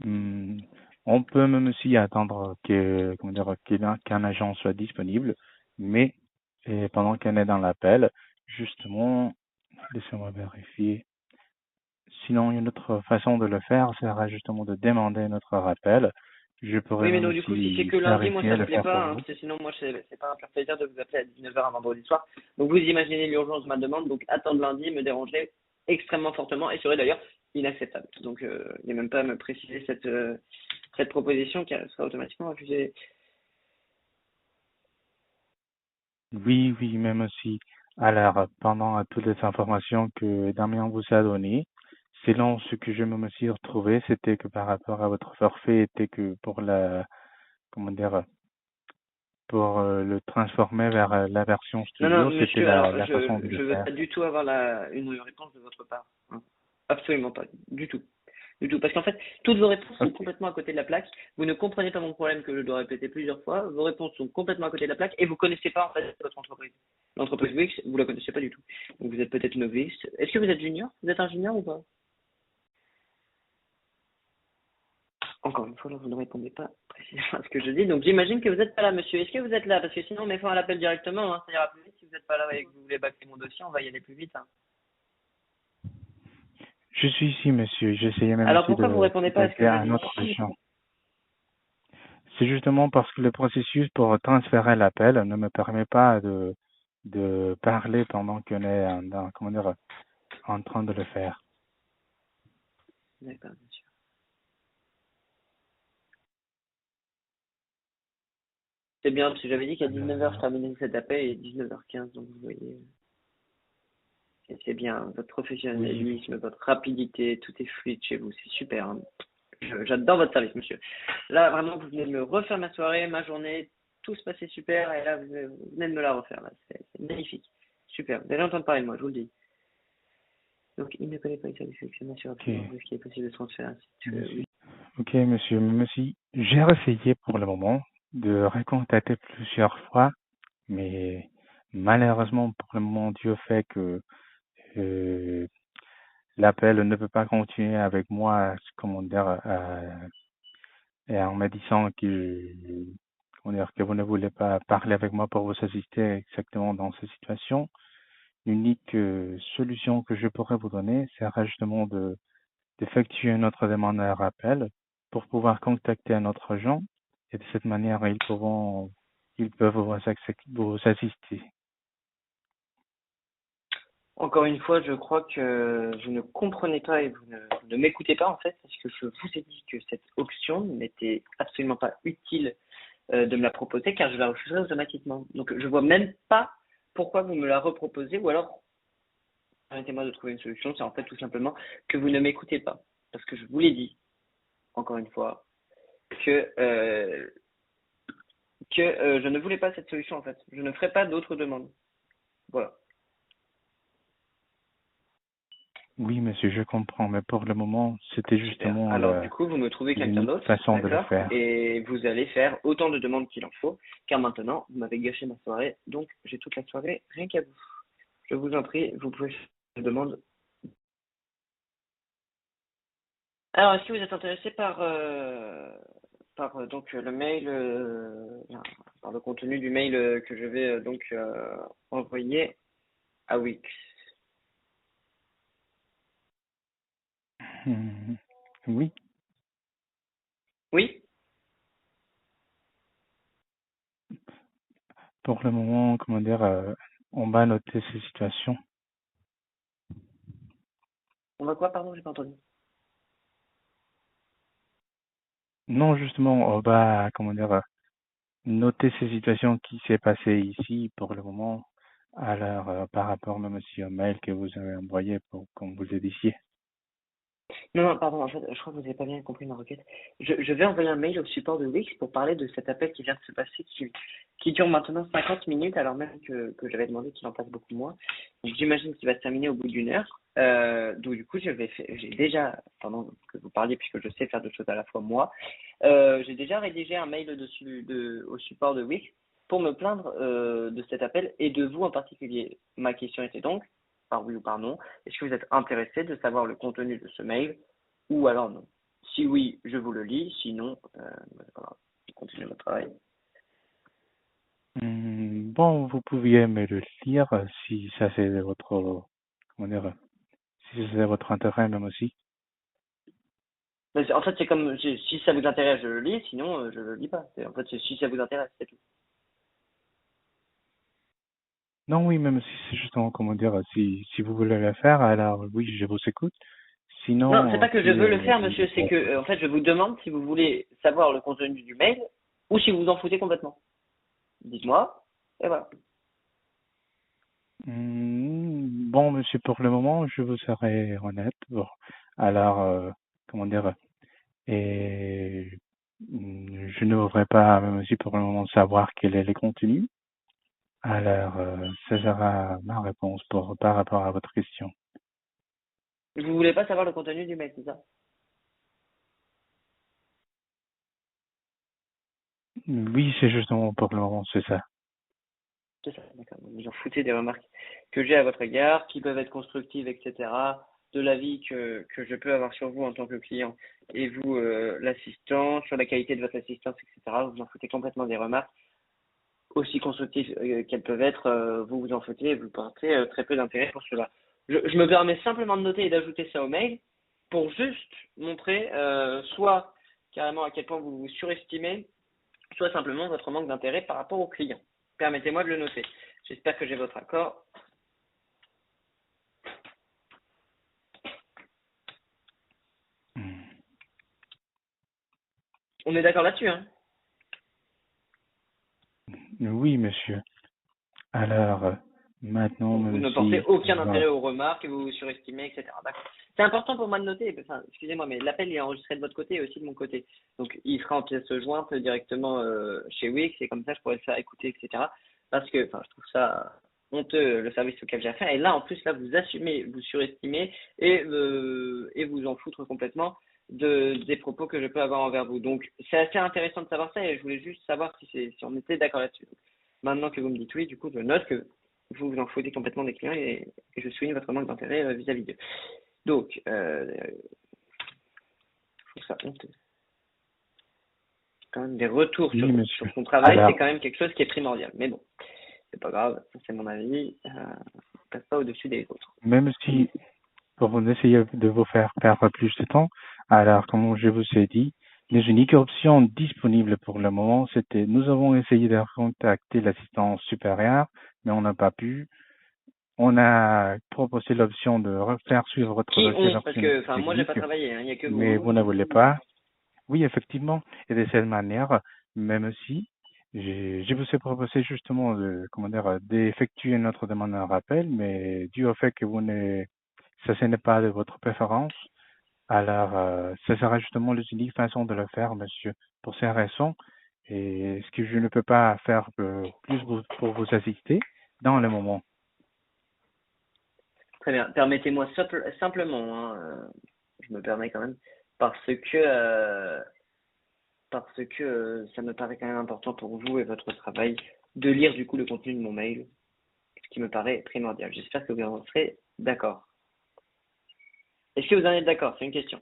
Hmm, on peut même aussi attendre que, comment dire, qu'un agent soit disponible, mais pendant qu'elle est dans l'appel, justement, laissez-moi vérifier. Sinon, une autre façon de le faire sera justement de demander notre rappel. Je pourrais Oui, mais même donc du coup, si c'est aussi que lundi, moi vérifier ça me le plaît faire pour pas, hein, vous. parce que sinon, moi c'est pas un pur plaisir de vous appeler à 19h un vendredi soir. Donc vous imaginez l'urgence de ma demande, donc attendre lundi me dérangerait extrêmement fortement et serait d'ailleurs inacceptable. Donc il n'y a même pas à me préciser cette proposition qui sera automatiquement refusée. Oui, oui, même aussi. Alors, pendant toutes les informations que Damien vous a données, selon ce que je me suis retrouvé, c'était que par rapport à votre forfait, était que pour comment dire, pour le transformer vers la version Non, non, studio, c'était monsieur, alors la façon de le je veux faire. pas du tout avoir une réponse de votre part, hein. Absolument pas, du tout. Du tout. Parce qu'en fait, toutes vos réponses sont Ok, complètement à côté de la plaque. Vous ne comprenez pas mon problème que je dois répéter plusieurs fois. Vos réponses sont complètement à côté de la plaque et vous connaissez pas en fait votre entreprise. L'entreprise Wix, vous la connaissez pas du tout. Donc vous êtes peut-être novice. Est-ce que vous êtes junior? Vous êtes un junior ou pas? Encore une fois, là, vous ne répondez pas précisément à ce que je dis. Donc j'imagine que vous n'êtes pas là, monsieur. Est-ce que vous êtes là? Parce que sinon, on met fin à l'appel directement, hein. Ça ira plus vite. Si vous n'êtes pas là et que vous voulez bâcler mon dossier, on va y aller plus vite, hein. je suis ici, monsieur. J'essayais même Alors aussi pourquoi vous de répondez pas à ce que contacter je un dis? autre agent. C'est justement parce que le processus pour transférer l'appel ne me permet pas de parler pendant qu'on est comment dire, en train de le faire. D'accord, monsieur. C'est bien, parce que j'avais dit qu'à 19h, je Alors, terminais cet appel et 19h15, donc vous voyez, c'est bien, votre oui, oui. professionnalisme, votre rapidité, tout est fluide chez vous, c'est super, hein. J'adore votre service, monsieur. Là, vraiment, vous venez de me refaire ma soirée, ma journée, tout se passait super, et là, vous venez de me la refaire, là, c'est magnifique. Super, vous allez entendre parler de moi, je vous le dis. Donc, il ne connaît pas les services sélectionnés sur Ok, absolument ce qui est possible de transférer ainsi que, monsieur. oui. Ok, monsieur, monsieur. J'ai essayé pour le moment de recontacter plusieurs fois, mais malheureusement pour le moment, Dieu fait que euh, l'appel ne peut pas continuer avec moi, comment dire, et en me disant comment dire, que vous ne voulez pas parler avec moi pour vous assister exactement dans cette situation. L'unique solution que je pourrais vous donner serait justement d'effectuer notre demande à rappel pour pouvoir contacter un autre agent et de cette manière, ils peuvent vous assister. Encore une fois, je crois que vous ne comprenez pas et vous ne m'écoutez pas en fait, parce que je vous ai dit que cette option n'était absolument pas utile de me la proposer, car je la refuserai automatiquement. Donc je vois même pas pourquoi vous me la reproposez, ou alors permettez-moi de trouver une solution, c'est en fait tout simplement que vous ne m'écoutez pas, parce que je vous l'ai dit, encore une fois, que je ne voulais pas cette solution en fait. Je ne ferai pas d'autres demandes. Voilà. Oui, monsieur, je comprends, mais pour le moment, c'était Super. justement Alors, du coup, vous me trouvez quelqu'un l'unique d'autre, façon de le d'accord? faire. Et vous allez faire autant de demandes qu'il en faut, car maintenant, vous m'avez gâché ma soirée, donc j'ai toute la soirée rien qu'à vous. Je vous en prie, vous pouvez faire des demandes. Alors, est-ce que vous êtes intéressé par donc le mail, par le contenu du mail que je vais donc envoyer à Wix? Hmm, oui, Oui? pour le moment, comment dire, on va noter ces situations. On va quoi, pardon, j'ai pas entendu. Non, justement, on va, comment dire, noter ces situations qui s'est passé ici pour le moment. Alors, par rapport même aussi au mail que vous avez envoyé pour qu'on vous éditiez. Non, non, pardon, en fait, je crois que vous n'avez pas bien compris ma requête. Je vais envoyer un mail au support de Wix pour parler de cet appel qui vient de se passer, qui dure maintenant 50 minutes, alors même que j'avais demandé qu'il en passe beaucoup moins. Donc j'imagine qu'il va se terminer au bout d'une heure. Donc du coup, j'ai déjà, pendant que vous parliez, puisque je sais faire deux choses à la fois moi, j'ai déjà rédigé un mail au support de Wix pour me plaindre de cet appel et de vous en particulier. Ma question était donc, par oui ou par non, est-ce que vous êtes intéressé de savoir le contenu de ce mail ou alors non? Si oui, je vous le lis. Sinon, c'est pas grave. Je continue mon travail. Bon, vous pouviez me le lire si ça c'est votre, comment dire, si c'est votre intérêt même aussi. Mais en fait, c'est comme si ça vous intéresse, je le lis. Sinon, je le lis pas. En fait, c'est si ça vous intéresse, c'est tout. Non, oui, même si c'est justement, comment dire, si vous voulez le faire, alors oui, je vous écoute. Non, c'est Sinon, pas que je si veux le faire, vous monsieur. C'est que, en fait, je vous demande si vous voulez savoir le contenu du mail ou si vous vous en foutez complètement. Dites-moi. Et voilà. bon, monsieur, pour le moment, je vous serai honnête. Bon, alors, comment dire, et je ne voudrais pas, même aussi pour le moment, savoir quel est le contenu. Alors, ça sera ma réponse par rapport à votre question. Vous voulez pas savoir le contenu du mail, c'est ça? Oui, c'est justement pour le moment, c'est ça. C'est ça, d'accord. Donc, vous en foutez des remarques que j'ai à votre égard, qui peuvent être constructives, etc., de l'avis que je peux avoir sur vous en tant que client et vous, l'assistant, sur la qualité de votre assistance, etc. Vous en foutez complètement des remarques, aussi constructives qu'elles peuvent être, vous vous en foutez et vous portez très peu d'intérêt pour cela. Je me permets simplement de noter et d'ajouter ça au mail pour juste montrer soit carrément à quel point vous vous surestimez, soit simplement votre manque d'intérêt par rapport au client. Permettez-moi de le noter. J'espère que j'ai votre accord. Hmm. On est d'accord là-dessus, hein? Oui, monsieur. Alors, maintenant, Donc, vous même ne portez si, aucun voilà. intérêt aux remarques et vous vous surestimez, etc. D'accord. C'est important pour moi de noter, enfin, excusez-moi, mais l'appel est enregistré de votre côté et aussi de mon côté. Donc, il sera en pièce jointe directement chez Wix et comme ça, je pourrais le faire écouter, etc. Parce que, enfin, je trouve ça honteux le service auquel j'ai affaire. Et là, en plus, là, vous assumez, vous surestimez et vous en foutre complètement des propos que je peux avoir envers vous. Donc, c'est assez intéressant de savoir ça et je voulais juste savoir si on était d'accord là-dessus. Maintenant que vous me dites oui, du coup, je note que vous vous en foutez complètement des clients et je souligne votre manque d'intérêt vis-à-vis d'eux. Donc, je trouve ça honteux. Quand même, des retours Oui, sur monsieur. son travail, c'est Alors, quand même quelque chose qui est primordial. Mais bon, c'est pas grave, ça, c'est mon avis. Je passe pas au-dessus des autres. même si, pour essayer de vous faire perdre plus de temps, alors, comme je vous ai dit, les uniques options disponibles pour le moment, c'était, nous avons essayé de contacter l'assistance supérieure, mais on n'a pas pu. On a proposé l'option de refaire suivre votre Qui dossier ont? vers Parce une que, équipe enfin, moi, j'ai pas technique, travaillé, hein, il y a que mais vous. vous ne voulez pas. Oui, effectivement. Et de cette manière, même si je vous ai proposé justement de, comment dire, d'effectuer notre demande en rappel, mais dû au fait que vous ne, ça ce n'est pas de votre préférence, alors ce sera justement l'unique façon de le faire, monsieur, pour ces raisons. Et ce que je ne peux pas faire plus pour vous assister dans le moment. Très bien. Permettez-moi simplement, hein, je me permets quand même, parce que ça me paraît quand même important pour vous et votre travail de lire du coup le contenu de mon mail, ce qui me paraît primordial. J'espère que vous en serez d'accord. Est-ce que vous en êtes d'accord? C'est une question.